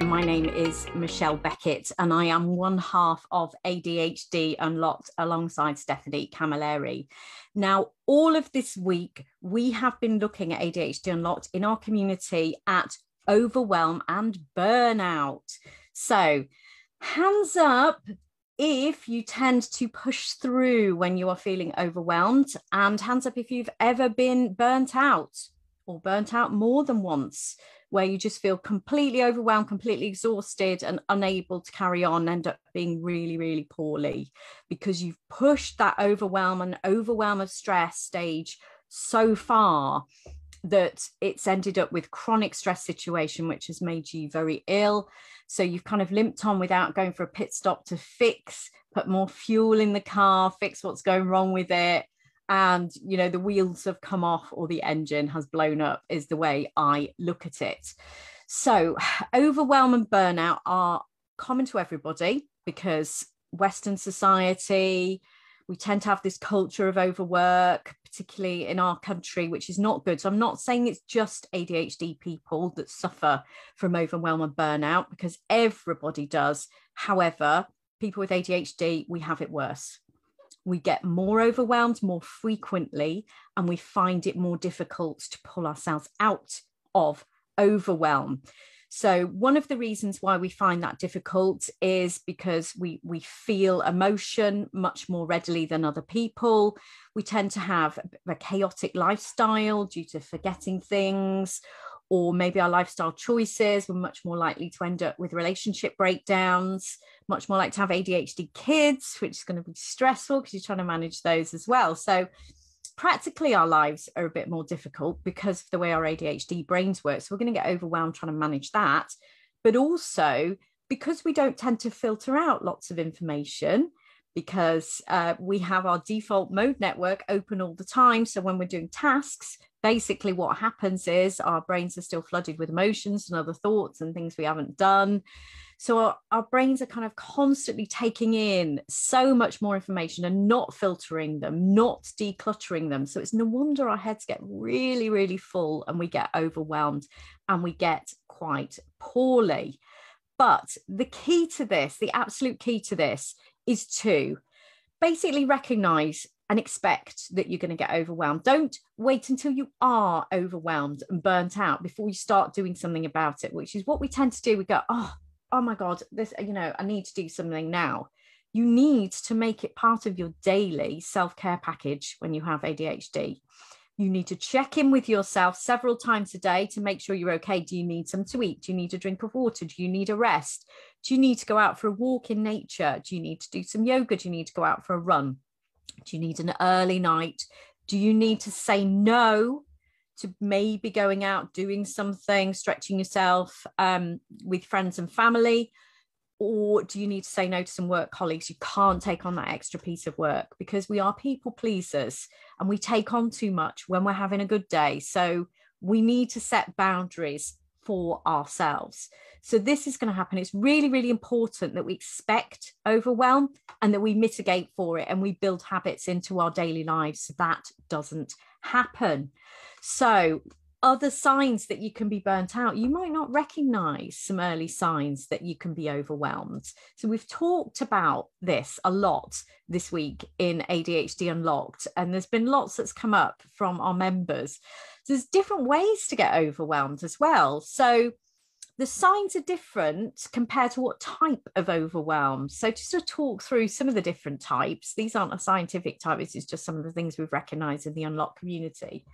My name is Michelle Beckett, and I am one half of ADHD Unlocked alongside Stephanie Camilleri. Now, all of this week, we have been looking at ADHD Unlocked in our community at overwhelm and burnout. So, hands up if you tend to push through when you are feeling overwhelmed, and hands up if you've ever been burnt out or burnt out more than once, where you just feel completely overwhelmed, completely exhausted and unable to carry on, end up being really, really poorly because you've pushed that overwhelm of stress stage so far that it's ended up with chronic stress situation, which has made you very ill. So you've kind of limped on without going for a pit stop to put more fuel in the car, fix what's going wrong with it. And, you know, the wheels have come off or the engine has blown up is the way I look at it. So overwhelm and burnout are common to everybody because Western society, we tend to have this culture of overwork, particularly in our country, which is not good. So I'm not saying it's just ADHD people that suffer from overwhelm and burnout, because everybody does. However, people with ADHD, we have it worse. We get more overwhelmed more frequently, and we find it more difficult to pull ourselves out of overwhelm. So one of the reasons why we find that difficult is because we feel emotion much more readily than other people. We tend to have a chaotic lifestyle due to forgetting things, or maybe our lifestyle choices. We're much more likely to end up with relationship breakdowns, much more likely to have ADHD kids, which is going to be stressful because you're trying to manage those as well. So practically our lives are a bit more difficult because of the way our ADHD brains work. So we're going to get overwhelmed trying to manage that. But also because we don't tend to filter out lots of information, because we have our default mode network open all the time. So when we're doing tasks, basically what happens is our brains are still flooded with emotions and other thoughts and things we haven't done. So our brains are kind of constantly taking in so much more information and not filtering them, not decluttering them. So it's no wonder our heads get really, really full and we get overwhelmed and we get quite poorly. But the key to this, the absolute key to this, is to basically recognize and expect that you're going to get overwhelmed. Don't wait until you are overwhelmed and burnt out before you start doing something about it, which is what we tend to do. We go, oh my God, this, I need to do something now. You need to make it part of your daily self-care package when you have ADHD. You need to check in with yourself several times a day to make sure you're okay. Do you need something to eat? Do you need a drink of water? Do you need a rest? Do you need to go out for a walk in nature? Do you need to do some yoga? Do you need to go out for a run? Do you need an early night? Do you need to say no to maybe going out, doing something, stretching yourself with friends and family? Or do you need to say no to some work colleagues? You can't take on that extra piece of work because we are people pleasers and we take on too much when we're having a good day. So we need to set boundaries for ourselves. So this is going to happen. It's really, really important that we expect overwhelm and that we mitigate for it and we build habits into our daily lives so that doesn't happen. So other signs that you can be burnt out, you might not recognize some early signs that you can be overwhelmed. So we've talked about this a lot this week in ADHD Unlocked, and there's been lots that's come up from our members. So there's different ways to get overwhelmed as well. So the signs are different compared to what type of overwhelm. So just to talk through some of the different types, these aren't a scientific type, this is just some of the things we've recognized in the Unlock community.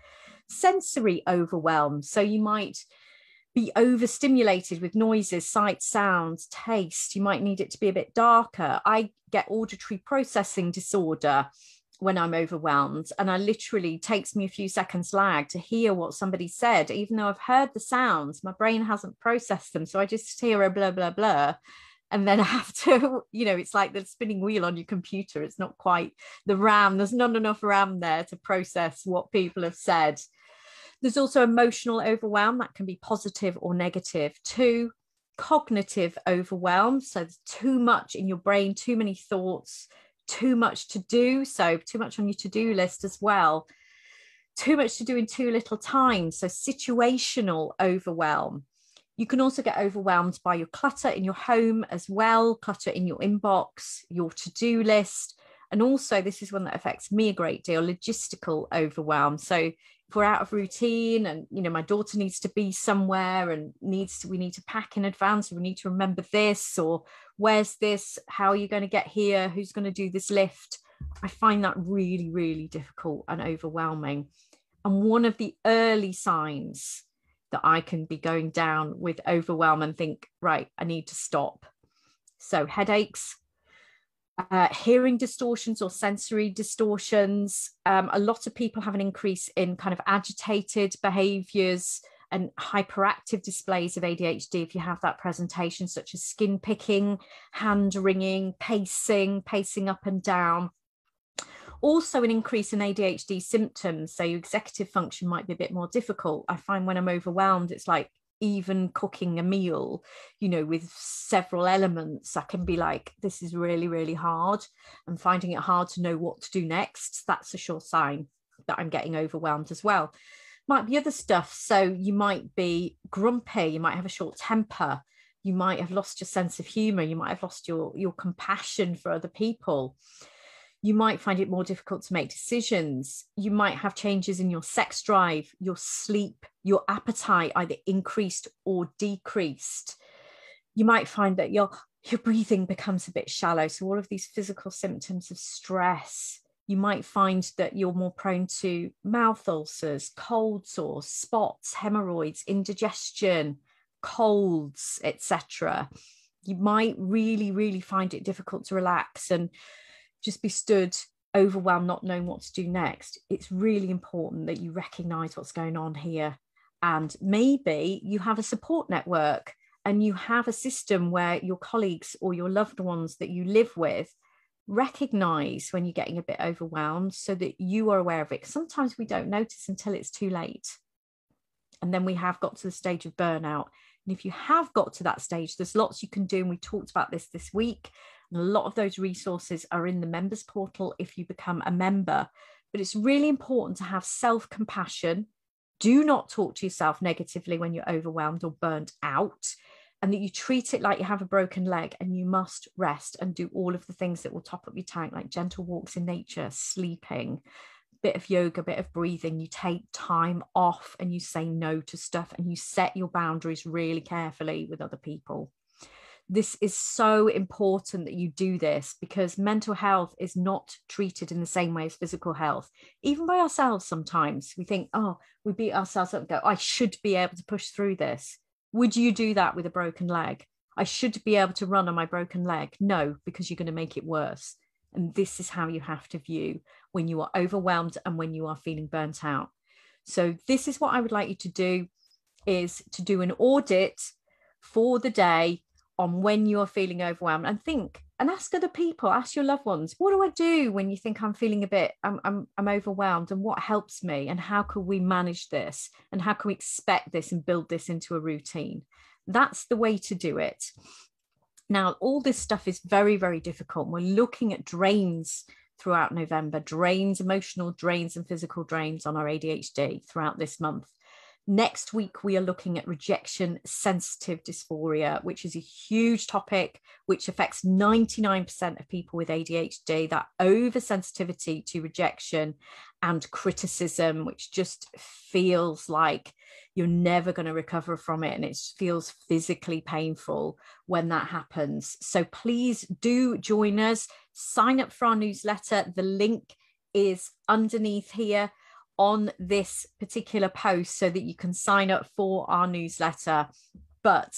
Sensory overwhelm. So you might be overstimulated with noises, sights, sounds, taste. You might need it to be a bit darker. I get auditory processing disorder when I'm overwhelmed, and I literally takes me a few seconds lag to hear what somebody said, even though I've heard the sounds, my brain hasn't processed them. So I just hear a blah, blah, blah. And then I have to, it's like the spinning wheel on your computer. It's not quite the RAM. There's not enough RAM there to process what people have said. There's also emotional overwhelm that can be positive or negative too. Cognitive overwhelm. So there's too much in your brain, too many thoughts, too much to do. So too much on your to-do list as well. too much to do in too little time. So situational overwhelm. You can also get overwhelmed by your clutter in your home as well, clutter in your inbox, your to-do list. And also, this is one that affects me a great deal, logistical overwhelm. So if we're out of routine and, my daughter needs to be somewhere and we need to pack in advance, or we need to remember this, or where's this? How are you going to get here? Who's going to do this lift? I find that really, really difficult and overwhelming. And one of the early signs that I can be going down with overwhelm and think, right, I need to stop. So headaches, hearing distortions or sensory distortions. A lot of people have an increase in kind of agitated behaviors and hyperactive displays of ADHD if you have that presentation, such as skin picking, hand wringing, pacing up and down. Also an increase in ADHD symptoms. So your executive function might be a bit more difficult. I find when I'm overwhelmed, it's like even cooking a meal, with several elements, I can be like, this is really, really hard. I'm finding it hard to know what to do next. That's a sure sign that I'm getting overwhelmed as well. Might be other stuff. So you might be grumpy, you might have a short temper, you might have lost your sense of humor, you might have lost your compassion for other people. You might find it more difficult to make decisions. You might have changes in your sex drive, your sleep, your appetite, either increased or decreased. You might find that your breathing becomes a bit shallow. So all of these physical symptoms of stress. You might find that you're more prone to mouth ulcers, cold sores, spots, hemorrhoids, indigestion, colds, etc. You might really, really find it difficult to relax and just be stood overwhelmed, not knowing what to do next. It's really important that you recognize what's going on here. And maybe you have a support network and you have a system where your colleagues or your loved ones that you live with recognize when you're getting a bit overwhelmed so that you are aware of it. Sometimes we don't notice until it's too late. And then we have got to the stage of burnout. And if you have got to that stage, there's lots you can do. And we talked about this week. And a lot of those resources are in the members portal if you become a member. But it's really important to have self-compassion. Do not talk to yourself negatively when you're overwhelmed or burnt out, and that you treat it like you have a broken leg and you must rest and do all of the things that will top up your tank, like gentle walks in nature, sleeping, bit of yoga, bit of breathing. You take time off and you say no to stuff and you set your boundaries really carefully with other people. This is so important that you do this, because mental health is not treated in the same way as physical health. Even by ourselves, sometimes we think, we beat ourselves up and go, I should be able to push through this. Would you do that with a broken leg? I should be able to run on my broken leg. No, because you're going to make it worse. And this is how you have to view when you are overwhelmed and when you are feeling burnt out. So this is what I would like you to do, is to do an audit for the day on when you're feeling overwhelmed, and think and ask other people, ask your loved ones, what do I do when you think I'm feeling a bit, I'm overwhelmed, and what helps me, and how can we manage this, and how can we expect this and build this into a routine? That's the way to do it. Now, all this stuff is very, very difficult. We're looking at drains throughout November, drains, emotional drains and physical drains on our ADHD throughout this month. Next week, we are looking at rejection sensitive dysphoria, which is a huge topic, which affects 99% of people with ADHD, that oversensitivity to rejection and criticism, which just feels like you're never going to recover from it. And it feels physically painful when that happens. So please do join us. Sign up for our newsletter. The link is underneath here on this particular post so that you can sign up for our newsletter. But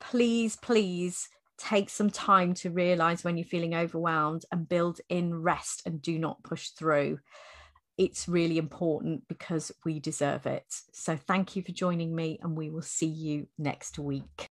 please take some time to realize when you're feeling overwhelmed and build in rest and do not push through. It's really important because we deserve it. So thank you for joining me, and we will see you next week.